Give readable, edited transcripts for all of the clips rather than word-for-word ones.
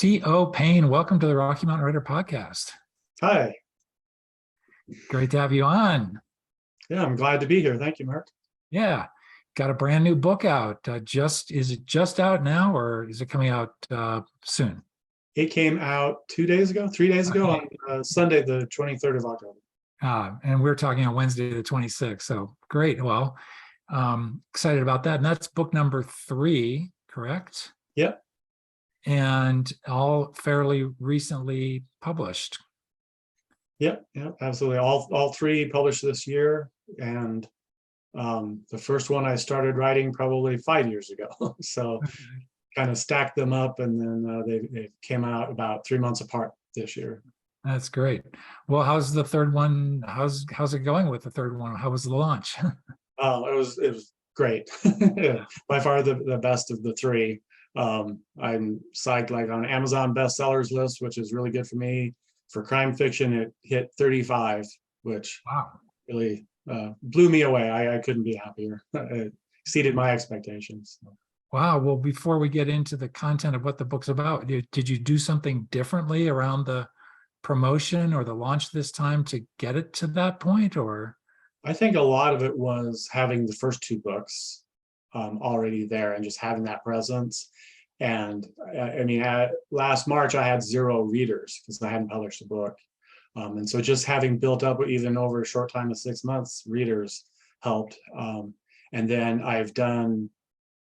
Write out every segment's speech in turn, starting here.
T.O. Paine, welcome to the Rocky Mountain Writer Podcast. Hi. Great to have you on. Yeah, I'm glad to be here. Thank you, Mark. Yeah, got a brand new book out. Is it just out now, or is it coming out soon? It came out 2 days ago, 3 days ago Okay. on Sunday, the 23rd of October. And we're talking on Wednesday, the 26th. So great. Well, excited about that. And that's book number 3, correct? Yep. And all fairly recently published. Yep. Absolutely. All three published this year. And the first one I started writing probably 5 years ago. So kind of stacked them up, and then they came out about 3 months apart this year. That's great. Well, how's the third one? How's it going with the third one? How was the launch? Oh, it was great. By far the best of the three. I'm psyched, like on Amazon bestsellers list, which is really good for me. For crime fiction, it hit 35, which Wow. really blew me away. I couldn't be happier. It exceeded my expectations. Wow. Well, before we get into the content of what the book's about, did you do something differently around the promotion or the launch this time to get it to that point? Or I think a lot of it was having the first two books already there and just having that presence. And I mean, last March, I had 0 readers because I hadn't published a book. And so just having built up even over a short time of 6 months, readers helped. And then I've done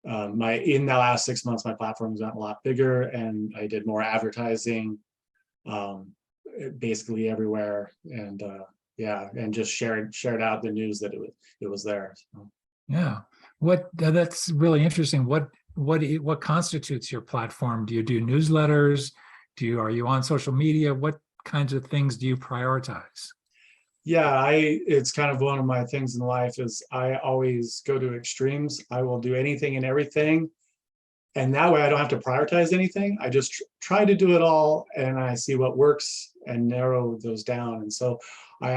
in the last 6 months, my platform's gotten a lot bigger, and I did more advertising basically everywhere. And and just shared out the news that it was there. So. Yeah, that's really interesting. What constitutes your platform? Do you do newsletters? Are you on social media? What kinds of things do you prioritize? Yeah, it's kind of one of my things in life is I always go to extremes. I will do anything and everything. And that way I don't have to prioritize anything. I just try to do it all, and I see what works and narrow those down. And so I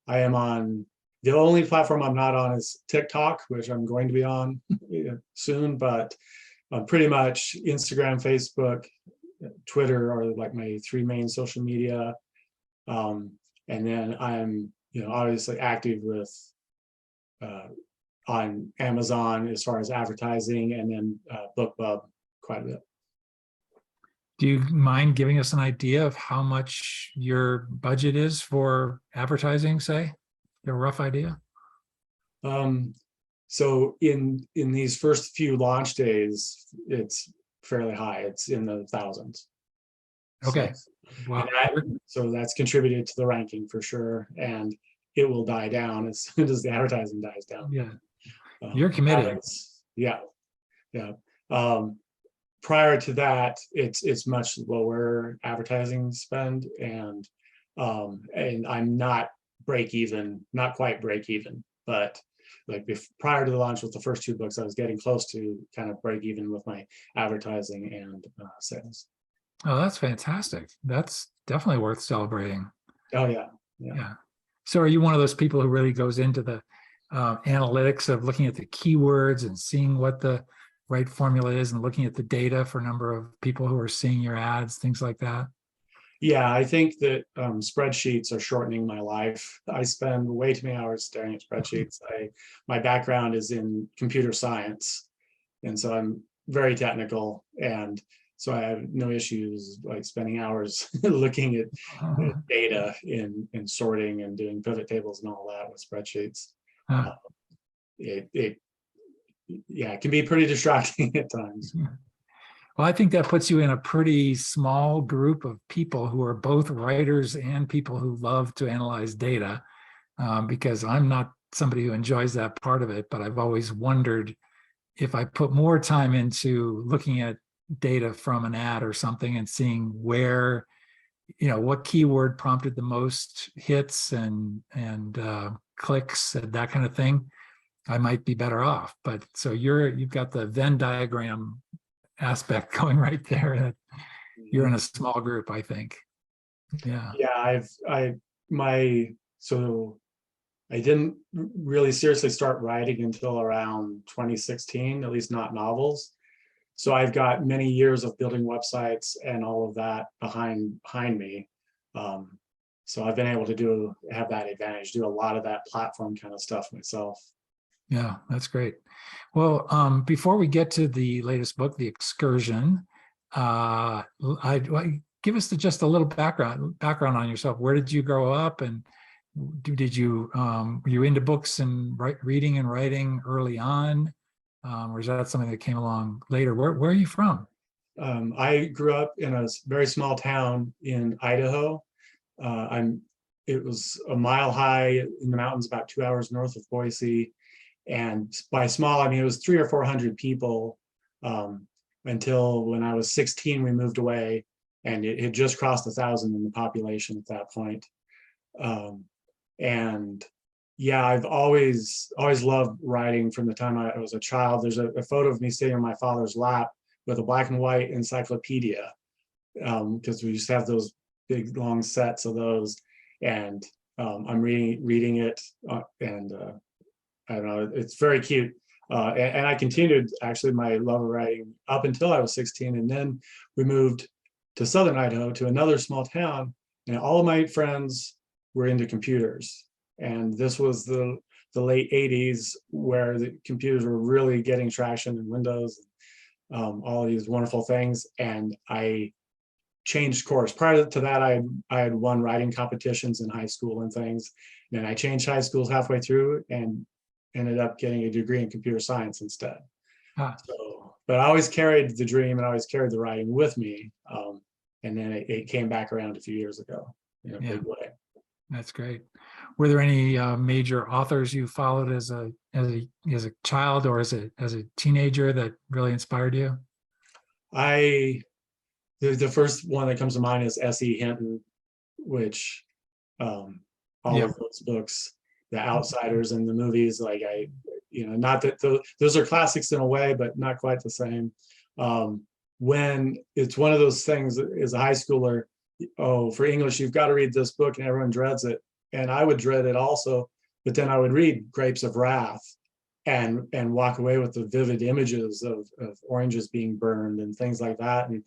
am on, the only platform I'm not on is TikTok, which I'm going to be on soon, but pretty much Instagram, Facebook, Twitter are like my 3 main social media. And then I'm, obviously active with on Amazon as far as advertising, and then BookBub quite a bit. Do you mind giving us an idea of how much your budget is for advertising, say? A rough idea? So in these first few launch days, it's fairly high. It's in the thousands. Okay. So, wow. So that's contributed to the ranking for sure, and it will die down as soon as the advertising dies down. Yeah, you're committed. Yeah. Prior to that, it's much lower advertising spend, and I'm not quite break even, but like prior to the launch with the first 2 books, I was getting close to kind of break even with my advertising and sales. Oh, that's fantastic. That's definitely worth celebrating. Oh yeah. So are you one of those people who really goes into the analytics of looking at the keywords and seeing what the right formula is and looking at the data for number of people who are seeing your ads, things like that? Yeah, I think that spreadsheets are shortening my life. I spend way too many hours staring at spreadsheets. My background is in computer science, and so I'm very technical, and so I have no issues like spending hours looking at data and sorting and doing pivot tables and all that with spreadsheets. It can be pretty distracting at times. Well, I think that puts you in a pretty small group of people who are both writers and people who love to analyze data, because I'm not somebody who enjoys that part of it, but I've always wondered if I put more time into looking at data from an ad or something and seeing where, what keyword prompted the most hits and clicks and that kind of thing, I might be better off. But so you've got the Venn diagram aspect going right there. You're in a small group, I think. Yeah. So I didn't really seriously start writing until around 2016, at least not novels. So I've got many years of building websites and all of that behind me. So I've been able to have that advantage, do a lot of that platform kind of stuff myself. Yeah, that's great. Well, before we get to the latest book, The Excursion, give us just a little background on yourself. Where did you grow up, and did you were you into books and reading and writing early on, or is that something that came along later? Where are you from? I grew up in a very small town in Idaho. It was a mile high in the mountains, about 2 hours north of Boise. And by small, I mean, it was 300 or 400 people until when I was 16, we moved away, and it had just crossed 1,000 in the population at that point. And yeah, I've always loved writing from the time I was a child. There's a photo of me sitting on my father's lap with a black and white encyclopedia, because we used to have those big long sets of those, and I'm reading it, and I don't know, it's very cute. And I continued actually my love of writing up until I was 16, and then we moved to southern Idaho to another small town, and all of my friends were into computers. And this was the late 80s, where the computers were really getting traction in Windows, all these wonderful things. And I changed course. Prior to that, I had won writing competitions in high school and things. And I changed high schools halfway through and ended up getting a degree in computer science instead. So, but I always carried the dream and I always carried the writing with me. And then it came back around a few years ago in a big way. That's great. Were there any major authors you followed as a child or as a teenager that really inspired you? The first one that comes to mind is S.E. Hinton, which all of those books, The Outsiders and the movies, like not that those are classics in a way, but not quite the same. When it's one of those things as a high schooler, oh, for English, you've got to read this book, and everyone dreads it. And I would dread it also, but then I would read Grapes of Wrath and walk away with the vivid images of oranges being burned and things like that. And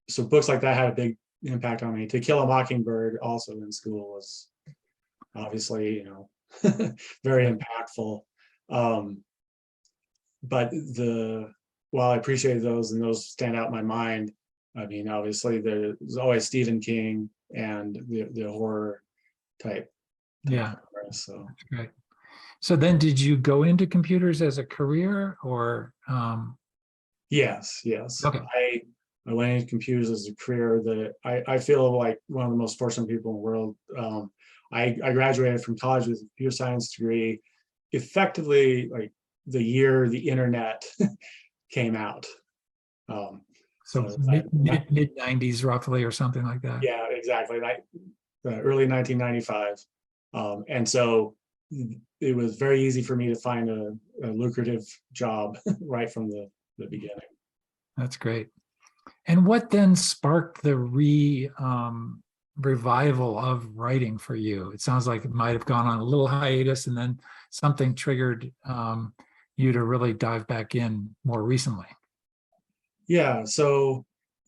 so books like that had a big impact on me. To Kill a Mockingbird also in school was obviously, very impactful. But while I appreciated those and those stand out in my mind, I mean, obviously there's always Stephen King and the horror type. Yeah. So that's great. So then did you go into computers as a career or? Yes. Okay. I went into computers as a career. That I feel like one of the most fortunate people in the world. I graduated from college with a computer science degree, effectively like the year the internet came out. So mid 90s roughly or something like that. Yeah, exactly. Like early 1995. And so it was very easy for me to find a lucrative job right from the beginning. That's great. And what then sparked the revival of writing for you? It sounds like it might have gone on a little hiatus and then something triggered you to really dive back in more recently. Yeah, so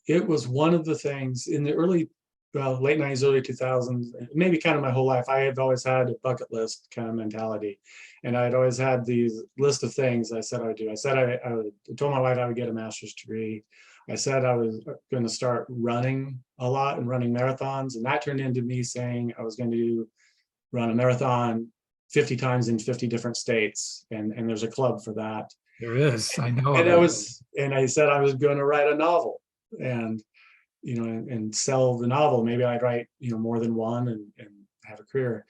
it was one of the things in the late 90s, early 2000s, maybe kind of my whole life. I have always had a bucket list kind of mentality. And I'd always had these list of things I said I would do. I said I told my wife I would get a master's degree. I said I was going to start running a lot and running marathons. And that turned into me saying I was going to run a marathon 50 times in 50 different states. And there's a club for that. There is, I know. And I said I was going to write a novel and sell the novel. Maybe I'd write, more than one and have a career.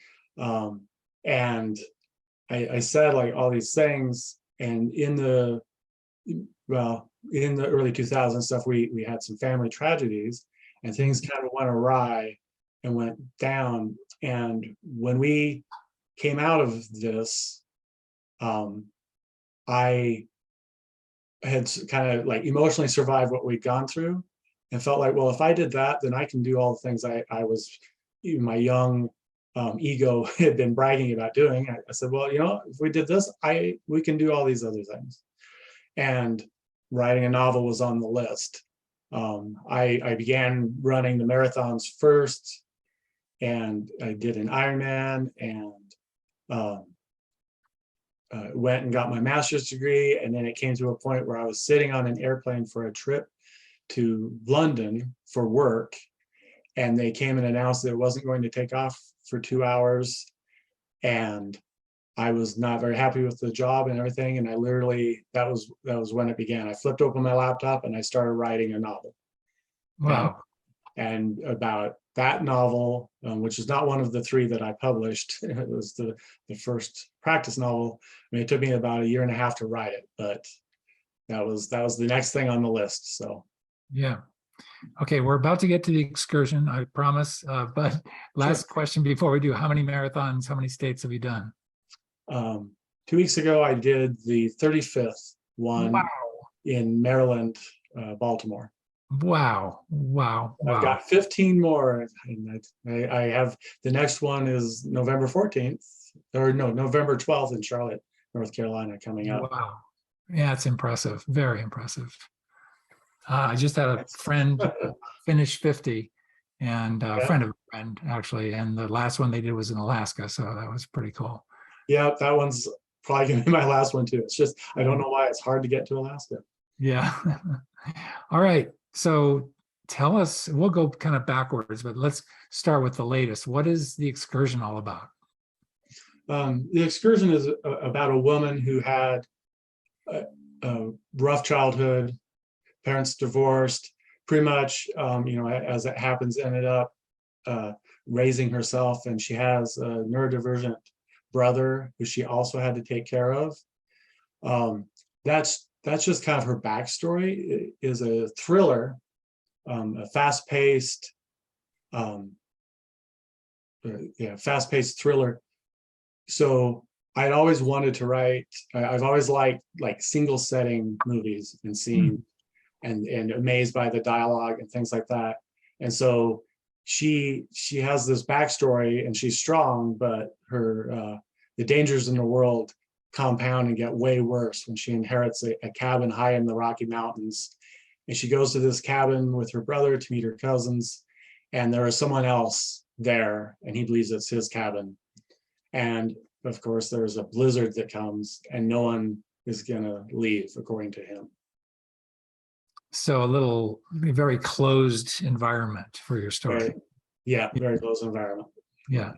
And I said like all these things, and in the early 2000s stuff, we had some family tragedies and things kind of went awry and went down. And when we came out of this, I had kind of like emotionally survived what we'd gone through and felt like, well, if I did that, then I can do all the things I was, my young ego had been bragging about doing. I said, well, if we did this, we can do all these other things. And writing a novel was on the list. I began running the marathons first, and I did an Ironman, and um, went and got my master's degree. And then it came to a point where I was sitting on an airplane for a trip to London for work, and they came and announced that it wasn't going to take off for 2 hours. And I was not very happy with the job and everything. And I literally, that was when it began. I flipped open my laptop and I started writing a novel. Wow. And about that novel, which is not one of the three that I published, it was the first practice novel. I mean, it took me about 1.5 years to write it, but that was the next thing on the list. So Yeah. Okay, we're about to get to the excursion, I promise. But last question before we do, how many marathons, how many states have you done? 2 weeks ago, I did the 35th one. Wow. In Maryland, Baltimore. Wow. Wow. I've Wow. got 15 more. And I have, the next one is November 14th, or no, November 12th in Charlotte, North Carolina, coming up. Wow. Yeah, it's impressive. Very impressive. I just had a friend finish 50, and a Yeah. friend of a friend, actually. And the last one they did was in Alaska. So that was pretty cool. Yeah, that one's probably gonna be my last one too. It's just, I don't know why it's hard to get to Alaska. Yeah. All right. So tell us, we'll go kind of backwards, but let's start with the latest. What is the excursion all about? The excursion is about a woman who had a rough childhood, parents divorced, pretty much, as it happens, ended up raising herself, and she has a neurodivergent brother who she also had to take care of. That's just kind of her backstory. It is a thriller, a fast-paced, fast-paced thriller. So I'd always wanted to write. I've always liked like single setting movies and scenes, and amazed by the dialogue and things like that. And so she has this backstory, and she's strong, but her the dangers in the world compound and get way worse when she inherits a cabin high in the Rocky Mountains. And she goes to this cabin with her brother to meet her cousins, and there is someone else there, and he believes it's his cabin. And of course, there's a blizzard that comes, and no one is gonna leave, according to him. So a very closed environment for your story. Very close environment. Yeah.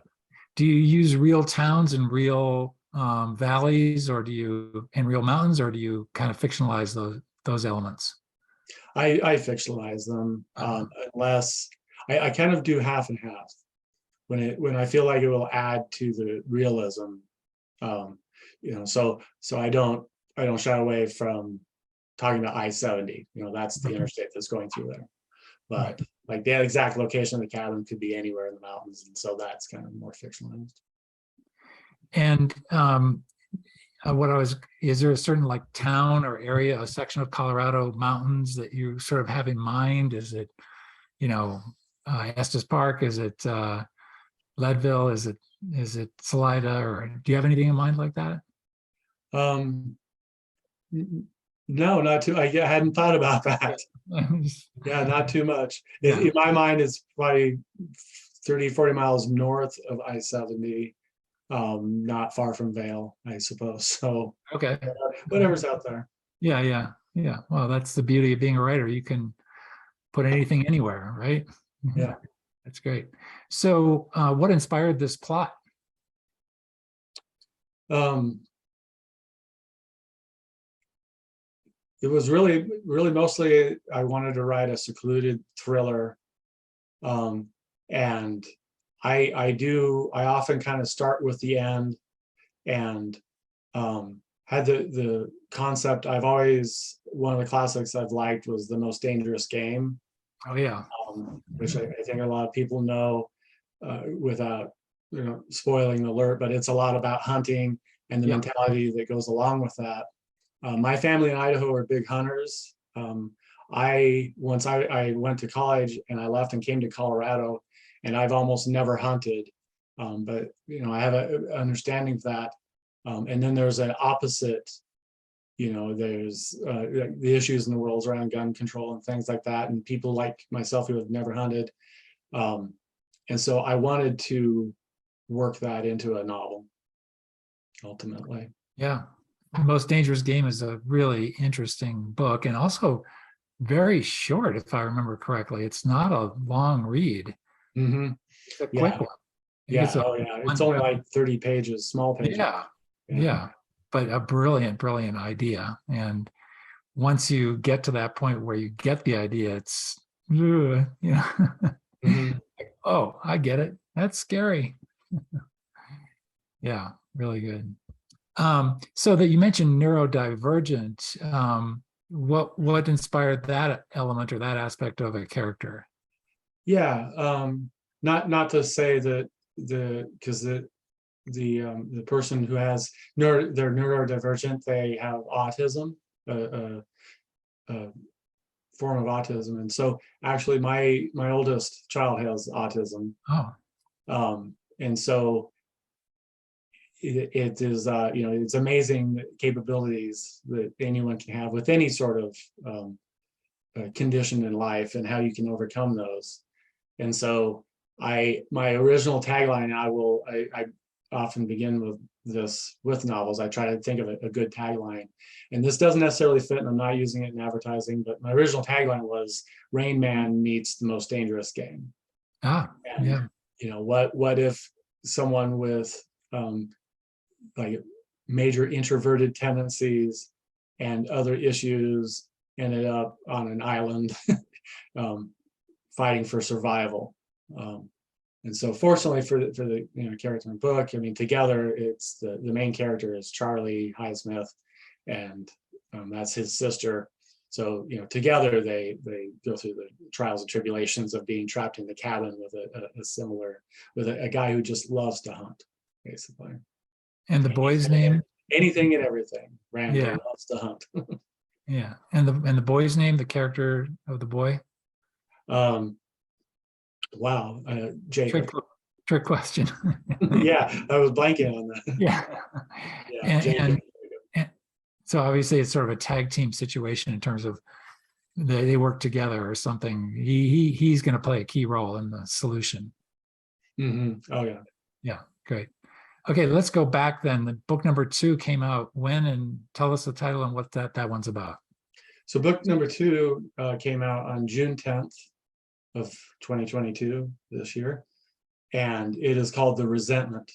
Do you use real towns and real valleys, or and real mountains, or do you kind of fictionalize those elements? I fictionalize them, unless I kind of do half and half when I feel like it will add to the realism. So I don't shy away from talking about I-70. That's the interstate that's going through there. But like the exact location of the cabin could be anywhere in the mountains, and so that's kind of more fictionalized. And is there a certain like town or area, a section of Colorado mountains that you sort of have in mind? Is it, Estes Park? Is it Leadville? Is it Salida? Or do you have anything in mind like that? No, not too. I hadn't thought about that. Yeah, not too much. Yeah. In my mind, it's probably 30, 40 miles north of I-70, not far from Vail, I suppose. So Okay. Whatever's out there. Yeah. Well, that's the beauty of being a writer. You can put anything anywhere, right? Yeah. That's great. So what inspired this plot? It was really mostly I wanted to write a secluded thriller. And I often kind of start with the end, and had the concept. One of the classics I've liked was The Most Dangerous Game. Oh yeah. Which I think a lot of people know, without spoiling the alert, but it's a lot about hunting and the mentality that goes along with that. My family in Idaho are big hunters. Once I went to college and I left and came to Colorado, and I've almost never hunted, but I have an understanding of that. And then there's an opposite there's the issues in the world around gun control and things like that, and people like myself who have never hunted. And so I wanted to work that into a novel, ultimately. Yeah. The Most Dangerous Game is a really interesting book, and also very short, if I remember correctly. It's not a long read. Mm-hmm. It's a quick Yeah. one. Yeah. Oh, yeah. It's only like 30 pages, small pages. Yeah. Yeah. But a brilliant, brilliant idea. And once you get to that point where you get the idea, it's, Mm-hmm. oh, I get it. That's scary. Yeah, really good. So that you mentioned neurodivergent, what inspired that element or that aspect of a character? Yeah. Not to say that because the person who has they're neurodivergent, they have autism, a form of autism, and so actually my oldest child has autism, Oh, and so it is it's amazing capabilities that anyone can have with any sort of condition in life, and how you can overcome those. And so my original tagline, I often begin with novels. I try to think of a good tagline, and this doesn't necessarily fit, and I'm not using it in advertising, but my original tagline was Rain Man meets The Most Dangerous Game. And yeah. what if someone with like major introverted tendencies and other issues ended up on an island fighting for survival. And so fortunately for the character in the book, I mean, together it's the main character is Charlie Highsmith, and that's his sister. So together they go through the trials and tribulations of being trapped in the cabin with a guy who just loves to hunt, basically. And the boy's name? Anything and everything. Randall Yeah, loves to hunt. yeah. And the boy's name, the character of the boy? um, wow, Jacob. Trick question. Yeah, I was blanking on that. Yeah. Yeah, Jacob. And so obviously it's sort of a tag team situation in terms of they work together or something. He's going to play a key role in the solution. Mm-hmm. Oh yeah. Yeah, great. Okay, let's go back then. The book number 2 came out when, and tell us the title and what that one's about. So book number 2 came out on June 10th of 2022, this year, and it is called The Resentment.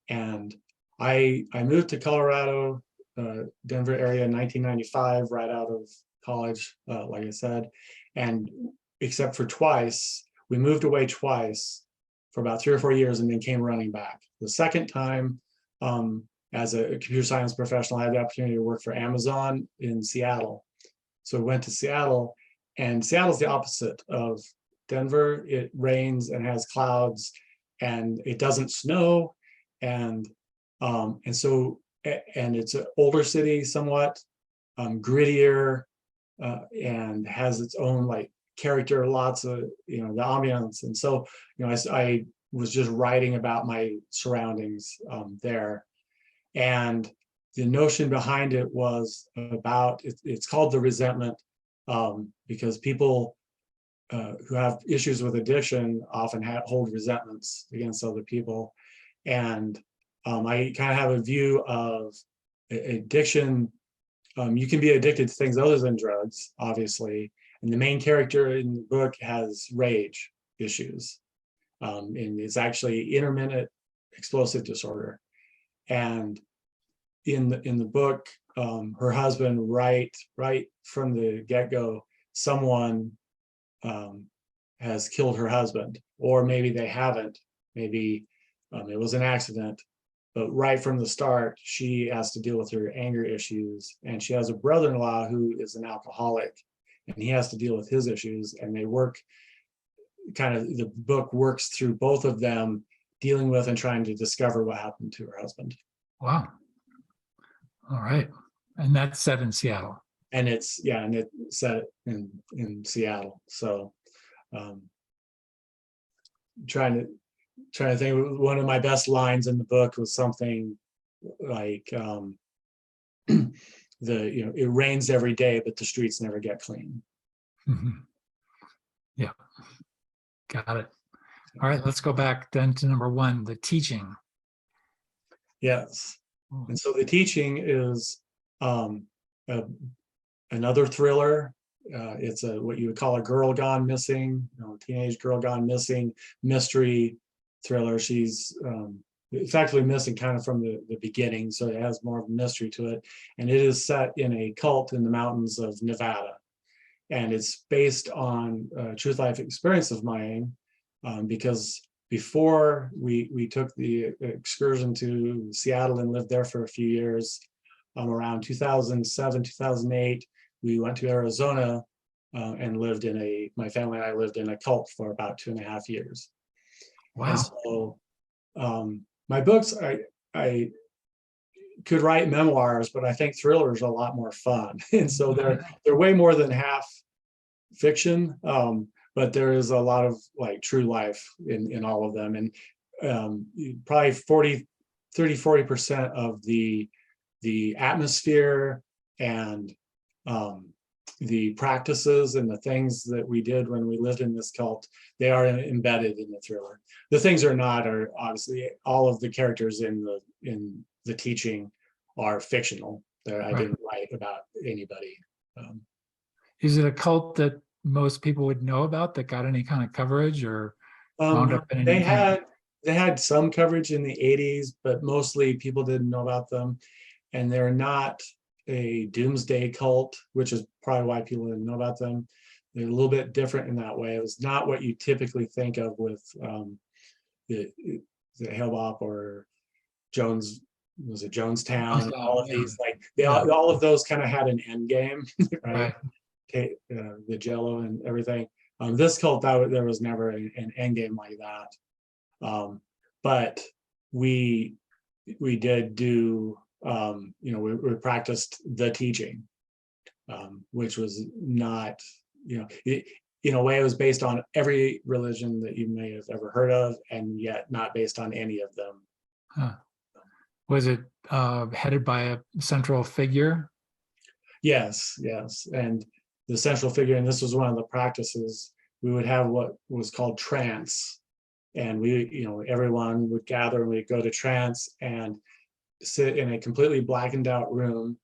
And I moved to Colorado, Denver area in 1995, right out of college, like I said, and except for twice, we moved away twice for about 3 or 4 years and then came running back. The second time, as a computer science professional, I had the opportunity to work for Amazon in Seattle. So we went to Seattle, and Seattle's the opposite of Denver. It rains and has clouds, and it doesn't snow, and so it's an older city, somewhat grittier, and has its own like character, lots of the ambiance. And so I was just writing about my surroundings there, and the notion behind it was about it's called The Resentment, because people who have issues with addiction often hold resentments against other people. And I kind of have a view of addiction. You can be addicted to things other than drugs, obviously. And the main character in the book has rage issues. And it's actually intermittent explosive disorder. And in the book, her husband, right from the get-go, someone has killed her husband, or maybe they haven't. Maybe it was an accident, but right from the start, she has to deal with her anger issues, and she has a brother-in-law who is an alcoholic, and he has to deal with his issues, and they work the book works through both of them dealing with and trying to discover what happened to her husband. Wow. All right. And that's set in Seattle. And it's set in Seattle. So trying to think, one of my best lines in the book was something like it rains every day, but the streets never get clean. Mhm. Yeah, got it. All right, let's go back then to number one, the teaching. Yes. Oh, And so the teaching is a, another thriller. It's what you would call a girl gone missing, teenage girl gone missing mystery thriller. She's effectively missing kind of from the beginning, so it has more of a mystery to it. And it is set in a cult in the mountains of Nevada. And it's based on a truth life experience of mine, because before we took the excursion to Seattle and lived there for a few years, around 2007, 2008, we went to Arizona and lived in my family and I lived in a cult for about 2.5 years. And wow. so my books, I could write memoirs, but I think thrillers are a lot more fun. And so they're way more than half fiction, but there is a lot of like true life in all of them. And probably 30-40% of the atmosphere and the practices and the things that we did when we lived in this cult, they are embedded in the thriller. The things are not are obviously all of the characters in the teaching are fictional. I didn't write about anybody. Is it a cult that most people would know about that got any kind of coverage or wound up in any kind of... They had some coverage in the 80s, but mostly people didn't know about them. And they're not a doomsday cult, which is probably why people didn't know about them. They're a little bit different in that way. It was not what you typically think of with the Hale-Bopp or Jones, was it Jonestown? All of these, like all of those kind of had an end game, right? The Jello and everything. This cult, there was never an end game like that. But we did do, we practiced the teaching, which was not, in a way, it was based on every religion that you may have ever heard of, and yet not based on any of them. Huh. Was it headed by a central figure? Yes. And the central figure, and this was one of the practices, we would have what was called trance. And everyone would gather and we'd go to trance and sit in a completely blackened out room.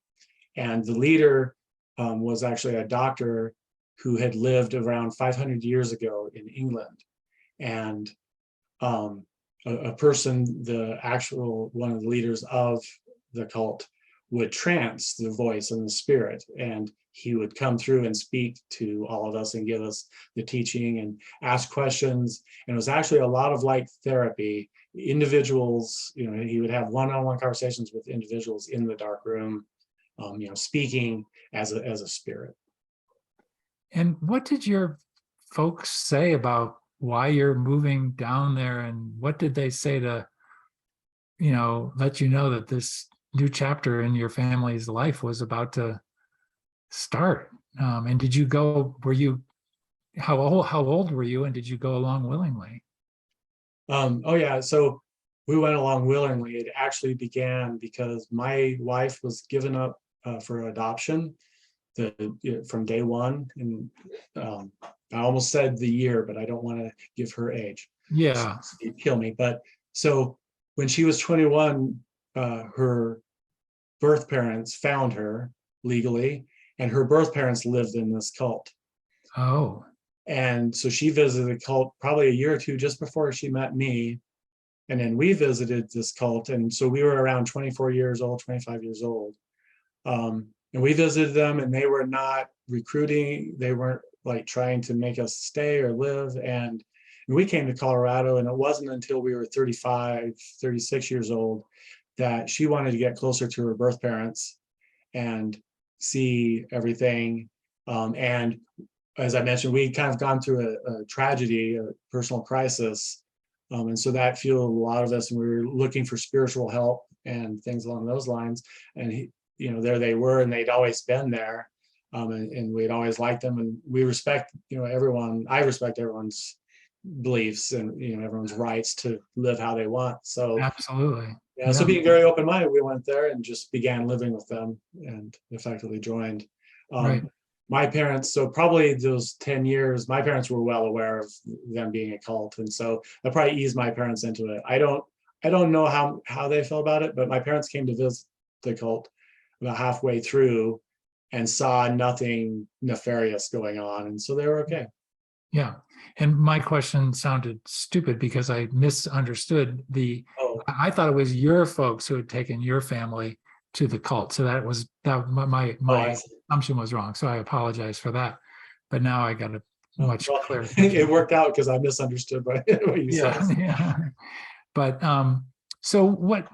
And the leader was actually a doctor who had lived around 500 years ago in England. And a person, one of the leaders of the cult, would trance the voice and the spirit, and he would come through and speak to all of us and give us the teaching and ask questions. And it was actually a lot of like therapy. Individuals, he would have one-on-one conversations with individuals in the dark room, speaking as a spirit. And what did your folks say about why you're moving down there, and what did they say to, let you know that this new chapter in your family's life was about to start? And did you go? How old were you, and did you go along willingly? Oh yeah, so we went along willingly. It actually began because my wife was given up for adoption from day one, and I almost said the year, but I don't want to give her age. Yeah. She'd kill me. But so when she was 21, her birth parents found her legally, and her birth parents lived in this cult. Oh. And so she visited the cult probably a year or two just before she met me. And then we visited this cult. And so we were around 24 years old, 25 years old. And we visited them, and they were not recruiting. They weren't like trying to make us stay or live. And we came to Colorado, and it wasn't until we were 35, 36 years old that she wanted to get closer to her birth parents and see everything. And as I mentioned, we'd kind of gone through a tragedy, a personal crisis. And so that fueled a lot of us, and we were looking for spiritual help and things along those lines. And there they were, and they'd always been there. And we'd always liked them, and we respect, everyone. I respect everyone's beliefs and, everyone's rights to live how they want. So Absolutely. yeah, so Yeah. being very open-minded, we went there and just began living with them and effectively joined. Right. My parents, so probably those 10 years, my parents were well aware of them being a cult. And so that probably eased my parents into it. I don't know how they felt about it, but my parents came to visit the cult about halfway through and saw nothing nefarious going on. And so they were okay. Yeah. And my question sounded stupid because I misunderstood Oh, I thought it was your folks who had taken your family to the cult. So my oh, I my see. assumption was wrong. So I apologize for that. But now I got a Oh, much well, clearer it picture. worked out because I misunderstood what you said. Yeah. Yeah. But so what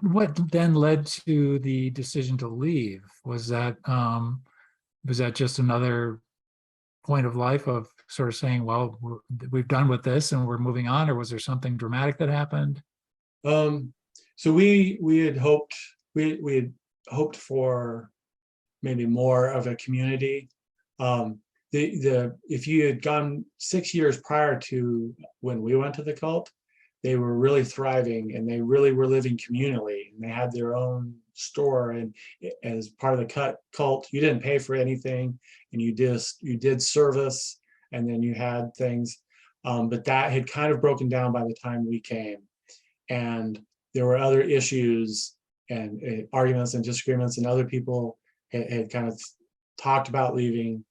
then led to the decision to leave? Was that just another point of life of sort of saying, well, we've done with this and we're moving on, or was there something dramatic that happened? So we had hoped we had hoped for maybe more of a community. The if you had gone 6 years prior to when we went to the cult, they were really thriving and they really were living communally, and they had their own store. And as part of the cult, you didn't pay for anything, and you did service, and then you had things. But that had kind of broken down by the time we came, and there were other issues and arguments and disagreements, and other people had kind of talked about leaving,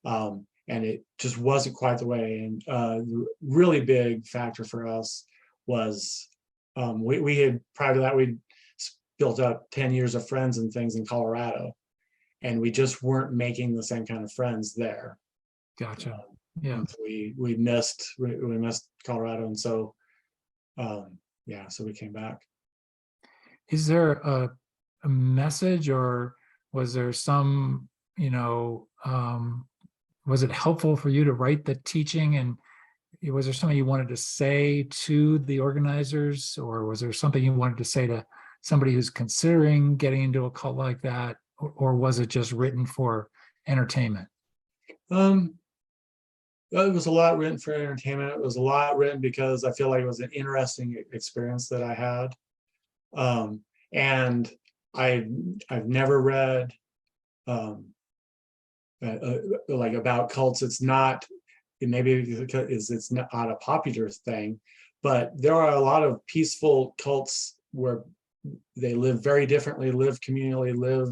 and it just wasn't quite the way. And the really big factor for us was we had, prior to that, we'd built up 10 years of friends and things in Colorado, and we just weren't making the same kind of friends there. Gotcha. Yeah. And so we missed Colorado, and so yeah, so we came back. Is there a message, or was there some, was it helpful for you to write the teaching, and was there something you wanted to say to the organizers, or was there something you wanted to say to somebody who's considering getting into a cult like that, or was it just written for entertainment? It was a lot written for entertainment. It was a lot written because I feel like it was an interesting experience that I had. And I've never read like about cults. It's not, maybe because it's not a popular thing, but there are a lot of peaceful cults where they live very differently, live communally, live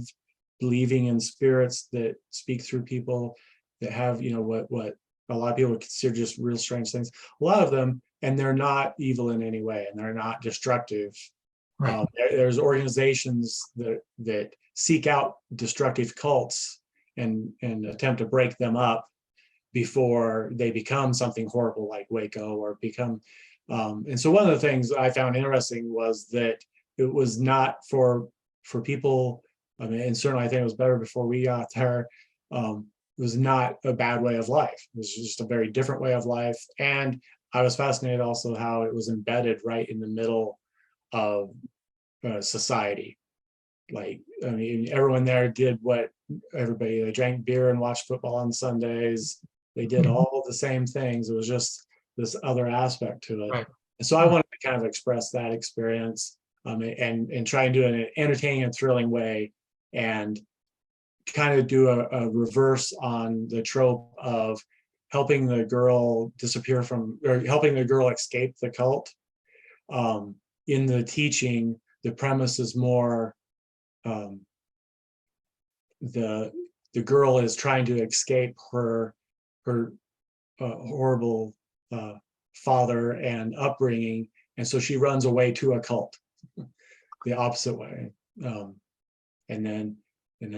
believing in spirits that speak through people, that have, what a lot of people would consider just real strange things. A lot of them, and they're not evil in any way, and they're not destructive. Right. There's organizations that seek out destructive cults and attempt to break them up before they become something horrible like Waco, or become. And so one of the things I found interesting was that it was not for people. I mean, and certainly I think it was better before we got there. It was not a bad way of life. It was just a very different way of life. And I was fascinated also how it was embedded right in the middle of society. Like, I mean, everyone there did what they drank beer and watched football on Sundays. They did all the same things. It was just this other aspect to it. Right. And so I wanted to kind of express that experience, and try and do it in an entertaining and thrilling way, and kind of do a reverse on the trope of helping the girl disappear from, or helping the girl escape the cult. In the teaching, the premise is more the girl is trying to escape her horrible father and upbringing, and so she runs away to a cult the opposite way, and then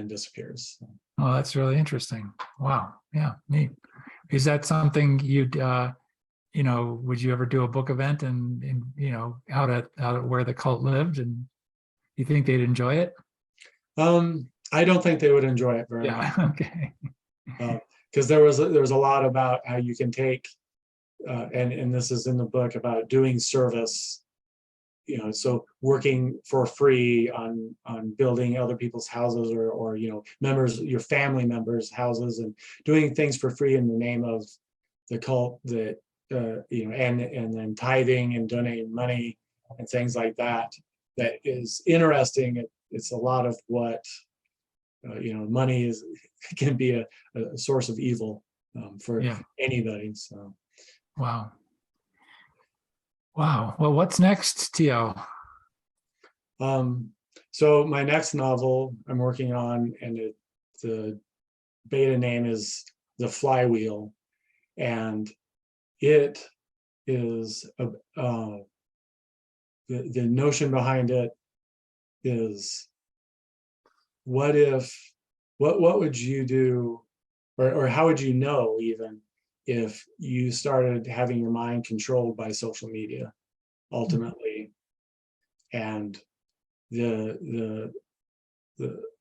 disappears. Oh, that's really interesting. Wow. Yeah, neat. Is that something you'd would you ever do a book event and out at where the cult lived, and you think they'd enjoy it? I don't think they would enjoy it very much. Yeah. Okay. Because there was a lot about how you can take, and this is in the book, about doing service, so working for free on building other people's houses, or your family members' houses, and doing things for free in the name of the cult that and then tithing and donating money and things like that. That is interesting. It's a lot of what money can be a source of evil for anybody. So wow. Well, what's next, Tio? So my next novel I'm working on, and the beta name is The Flywheel, and it is the notion behind it is, what would you do, or how would you know even if you started having your mind controlled by social media ultimately, and the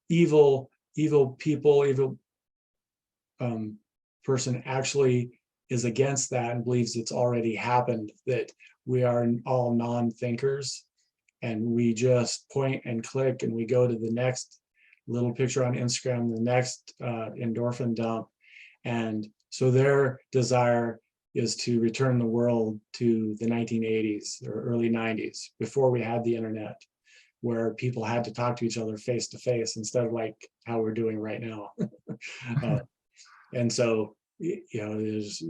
evil person actually is against that and believes it's already happened, that we are all non-thinkers and we just point and click and we go to the next little picture on Instagram, the next endorphin dump. And so their desire is to return the world to the 1980s or early 90s, before we had the internet, where people had to talk to each other face to face instead of like how we're doing right now. And so, there's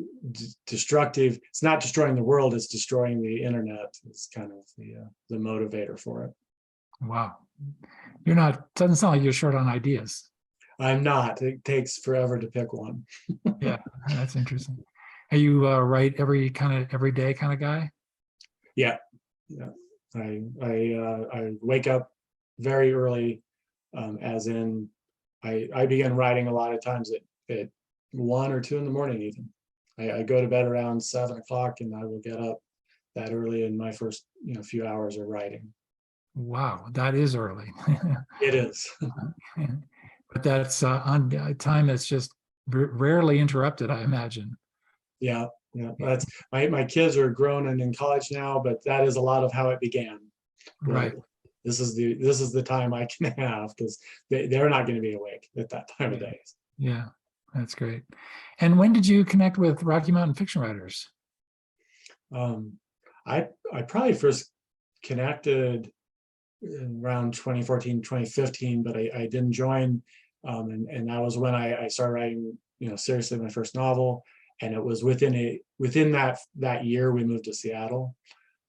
destructive. It's not destroying the world; it's destroying the internet. It's kind of the motivator for it. Wow, doesn't sound like you're short on ideas. I'm not. It takes forever to pick one. Yeah, that's interesting. Are you write every day kind of guy? Yeah. I wake up very early, as in I begin writing a lot of times at 1 or 2 in the morning even. I go to bed around 7 o'clock, and I will get up that early in my first few hours of writing. Wow, that is early. It is. But that's on time that's just rarely interrupted, I imagine. Yeah. That's my kids are grown and in college now, but that is a lot of how it began. Right. This is the time I can have, because they're not going to be awake at that time of day. Yeah, that's great. And when did you connect with Rocky Mountain Fiction Writers? I probably first connected around 2014, 2015, but I didn't join. And that was when I started writing, seriously, my first novel. And it was within that year we moved to Seattle.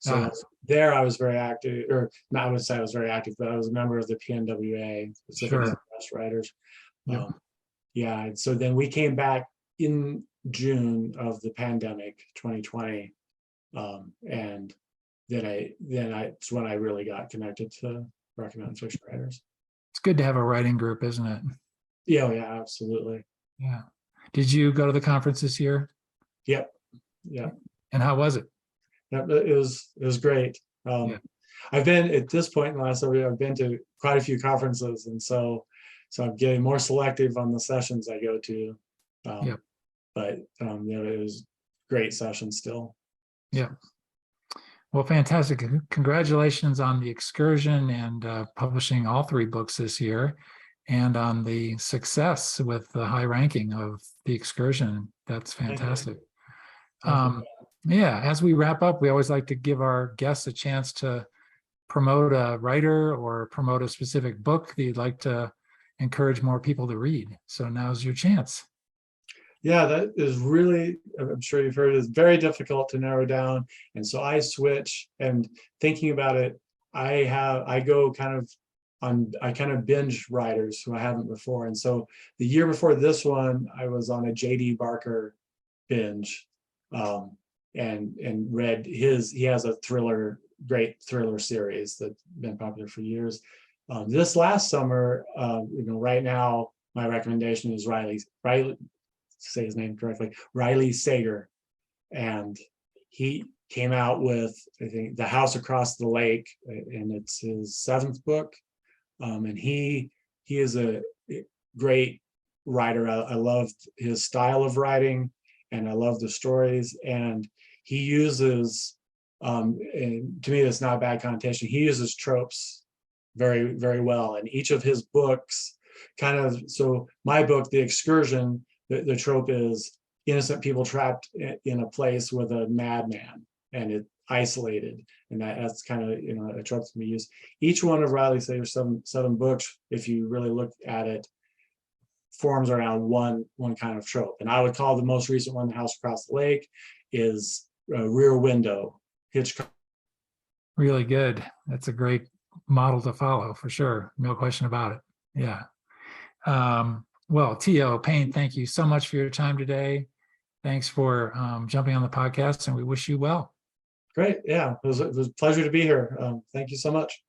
So there I was very active, or not, I would say I was very active, but I was a member of the PNWA, Pacific Northwest Writers. Yeah. So then we came back in June of the pandemic, 2020. And then it's when I really got connected to Rocky Mountain Fiction Writers. It's good to have a writing group, isn't it? Yeah, absolutely. Yeah. Did you go to the conference this year? Yep. And how was it? It was great. I've been, at this point in the last year, I've been to quite a few conferences, and so I'm getting more selective on the sessions I go to. But it was great session still. Yeah. Well, fantastic. Congratulations on The Excursion and publishing all 3 books this year, and on the success with the high ranking of The Excursion. That's fantastic. Yeah, as we wrap up, we always like to give our guests a chance to promote a writer or promote a specific book that you'd like to encourage more people to read. So now's your chance. Yeah, that is really, I'm sure you've heard, it's very difficult to narrow down. And so I switch, and thinking about it, I kind of binge writers who I haven't before. And so the year before this one, I was on a J.D. Barker binge, and read he has a great thriller series that's been popular for years. This last summer, right now, my recommendation is Riley, say his name correctly, Riley Sager. And he came out with, I think, The House Across the Lake, and it's his 7th book. And he is a great writer. I loved his style of writing, and I love the stories. And he uses, and to me, that's not a bad connotation, he uses tropes very, very well. And each of his books so my book, The Excursion, the trope is innocent people trapped in a place with a madman, and it isolated, and that's kind of, you know, a trope to be used. Each one of Riley Sager's seven books, if you really look at it, forms around one kind of trope. And I would call the most recent one, The House Across the Lake, is Rear Window, Hitchcock. Really good. That's a great model to follow for sure. No question about it. Yeah. Well, T.O. Paine, thank you so much for your time today. Thanks for jumping on the podcast, and we wish you well. Great. Yeah, it was a pleasure to be here. Thank you so much.